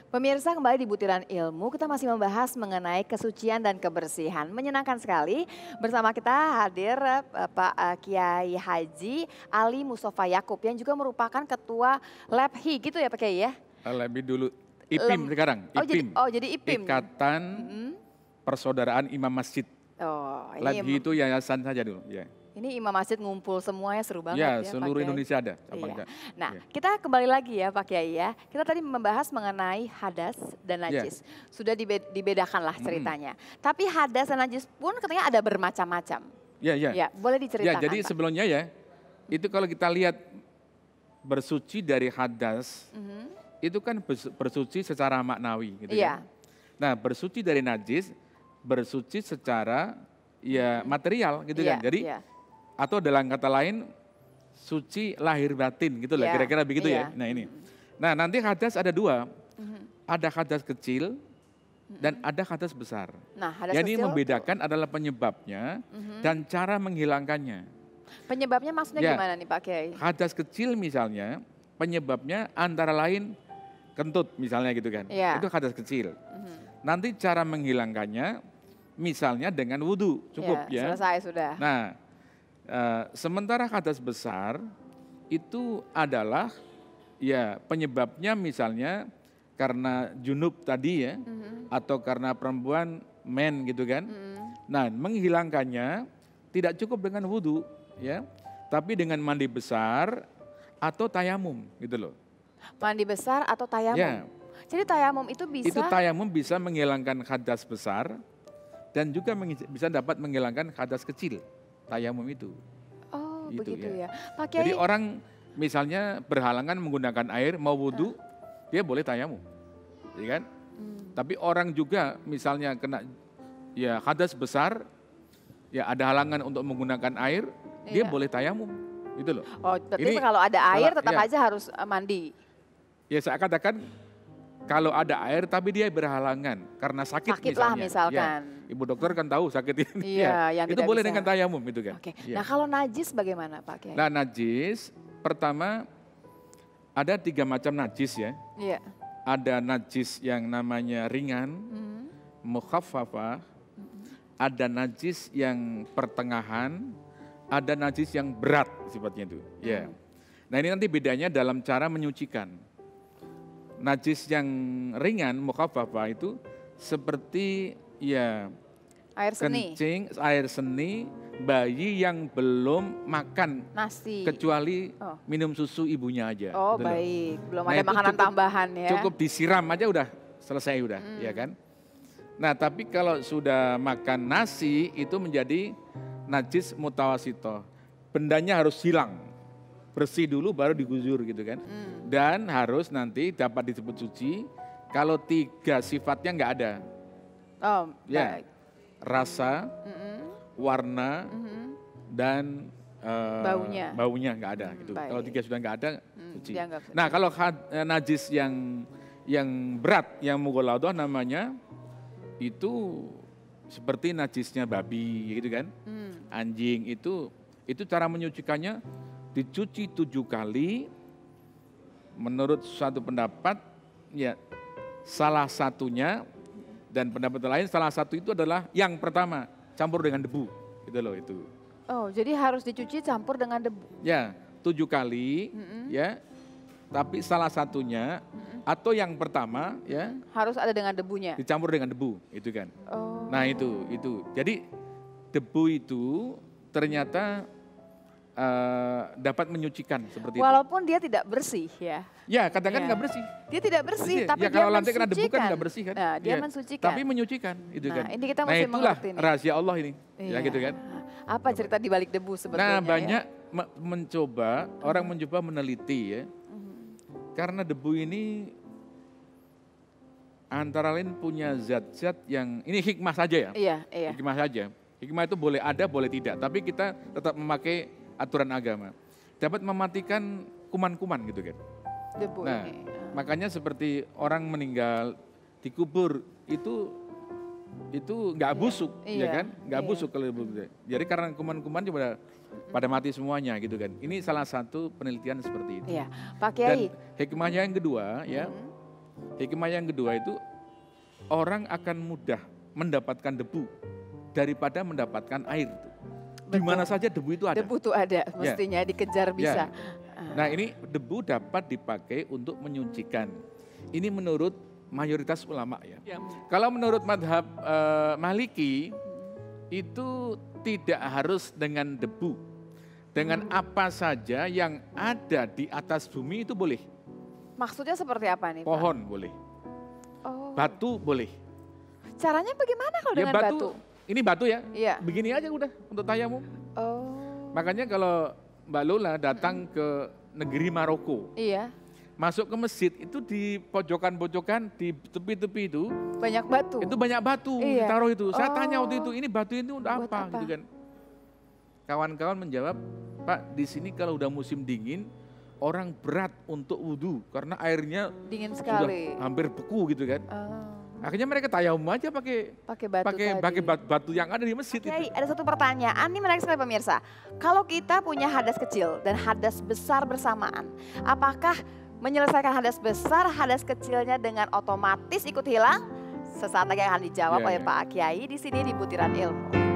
Pemirsa, kembali di Butiran Ilmu, kita masih membahas mengenai kesucian dan kebersihan. Menyenangkan sekali bersama kita hadir Pak Kiai Haji Ali Mustafa Yakub yang juga merupakan Ketua LAPHI gitu ya Pak Kiai ya? Lebih dulu IPIM sekarang, IPIM. Jadi IPIM. Ikatan Persaudaraan Imam Masjid. Oh, LAPHI itu yayasan saja dulu. Ya. Ini imam masjid ngumpul semuanya seru banget ya seluruh Pak Kiai. Indonesia ada. Iya. Nah, kita kembali lagi ya Pak Kiai ya. Kita tadi membahas mengenai hadas dan najis. Sudah dibedakan lah ceritanya. Tapi hadas dan najis pun katanya ada bermacam-macam. Ya, boleh diceritakan. Ya, jadi Pak. sebelumnya ya, itu kalau kita lihat bersuci dari hadas, itu kan bersuci secara maknawi gitu ya. Nah, bersuci dari najis, bersuci secara material gitu kan. Jadi atau dalam kata lain suci lahir batin gitu lah, kira-kira begitu ya. Nah ini. Nah nanti hadas ada dua, ada hadas kecil dan ada hadas besar. Nah, hadas yang kecil ini membedakan adalah penyebabnya dan cara menghilangkannya. Penyebabnya maksudnya gimana nih Pak Kiai? Hadas kecil misalnya penyebabnya antara lain kentut misalnya gitu kan. Itu hadas kecil. Nanti cara menghilangkannya misalnya dengan wudhu cukup ya. Selesai sudah. Nah. Sementara hadas besar itu adalah penyebabnya misalnya karena junub tadi ya, atau karena perempuan men gitu kan. Nah menghilangkannya tidak cukup dengan wudhu ya, tapi dengan mandi besar atau tayamum gitu loh. Mandi besar atau tayamum? Ya. Jadi tayamum itu bisa? Itu tayamum bisa menghilangkan hadas besar dan juga bisa dapat menghilangkan hadas kecil. Tayamum itu. Oh gitu begitu ya. Pak Kiai, jadi orang misalnya berhalangan menggunakan air mau wudhu, dia boleh tayamum. Ya kan? Tapi orang juga misalnya kena hadas besar, ada halangan untuk menggunakan air, dia boleh tayamum. Gitu loh. Oh, tapi kalau ada air tetap aja harus mandi. Ya saya katakan kalau ada air tapi dia berhalangan karena sakit misalnya. Misalkan. Ibu dokter kan tahu sakit ini. Yang itu boleh dengan tayamum itu kan. Nah kalau najis bagaimana Pak Kiai? Nah najis pertama ada 3 macam najis ya. Ada najis yang namanya ringan, mukhaffafah, ada najis yang pertengahan, ada najis yang berat sifatnya itu. Nah ini nanti bedanya dalam cara menyucikan. Najis yang ringan, mukhaffafah itu seperti air seni. Kencing, air seni, bayi yang belum makan nasi, kecuali minum susu ibunya aja. Oh gitu baik, belum ada makanan tambahan ya. Cukup disiram aja udah selesai udah, ya kan. Nah tapi kalau sudah makan nasi itu menjadi najis mutawasito. Bendanya harus hilang. Bersih dulu baru digusur gitu kan. Dan harus nanti dapat disebut suci kalau 3 sifatnya nggak ada. Oh, baik. Rasa, warna, dan baunya nggak ada gitu. Kalau 3 sudah nggak ada suci. Nah kalau najis yang berat, yang mughaladah namanya itu seperti najisnya babi gitu kan. Anjing itu cara menyucikannya dicuci 7 kali, menurut suatu pendapat, salah satunya dan pendapat lain salah satu itu adalah yang pertama campur dengan debu, gitu loh itu. Oh, jadi harus dicuci campur dengan debu? 7 kali, tapi salah satunya atau yang pertama harus ada dengan debunya. Dicampur dengan debu, itu kan. Oh. Nah itu. Jadi debu itu ternyata dapat menyucikan seperti walaupun dia tidak bersih ya. Ya katakan nggak bersih. Dia tidak bersih, tapi dia kalau lantai kena debu kan nggak bersih kan. Nah, dia mensucikan. Tapi menyucikan itu kan. Ini kita mesti itulah mengerti nih. rahasia Allah ini. Ya gitu kan. Apa cerita di balik debu sebetulnya? Nah banyak orang mencoba meneliti ya. Karena debu ini antara lain punya zat-zat yang, ini hikmah saja ya. Iya. Hikmah saja. Hikmah itu boleh ada, boleh tidak. Tapi kita tetap memakai aturan agama. Dapat mematikan kuman-kuman gitu kan. Debu nah, ini. Makanya seperti orang meninggal dikubur itu nggak busuk, ya kan? Nggak busuk kalau debu. Jadi karena kuman-kuman juga pada mati semuanya gitu kan. Ini salah satu penelitian seperti itu. Iya, Pak Kiai. Dan hikmahnya yang kedua ya, Hikmah yang kedua itu orang akan mudah mendapatkan debu daripada mendapatkan air. Di mana saja debu itu ada. Debu itu ada, mestinya dikejar bisa. Nah ini debu dapat dipakai untuk menyucikan. Ini menurut mayoritas ulama ya. Kalau menurut madhab Maliki itu tidak harus dengan debu. Dengan apa saja yang ada di atas bumi itu boleh. Maksudnya seperti apa nih Pak? Pohon boleh. Batu boleh. Caranya bagaimana kalau dengan batu? Ini batu ya, iya. Begini aja udah untuk tayamum. Makanya kalau Mbak Lola datang ke negeri Maroko, iya. Masuk ke masjid itu di pojokan-pojokan, di tepi-tepi itu banyak batu. Itu banyak batu ditaruh itu. Saya tanya waktu itu, ini batu itu untuk apa? Gitu kan. Kawan-kawan menjawab, Pak di sini kalau udah musim dingin, orang berat untuk wudhu karena airnya dingin sekali, sudah hampir beku gitu kan. Akhirnya mereka tayamum aja pakai batu yang ada di masjid. Oke, ada satu pertanyaan, ini menarik sekali pemirsa. Kalau kita punya hadas kecil dan hadas besar bersamaan, apakah menyelesaikan hadas besar, hadas kecilnya dengan otomatis ikut hilang? Sesaat lagi akan dijawab oleh Pak Kiai di sini di Butiran Ilmu.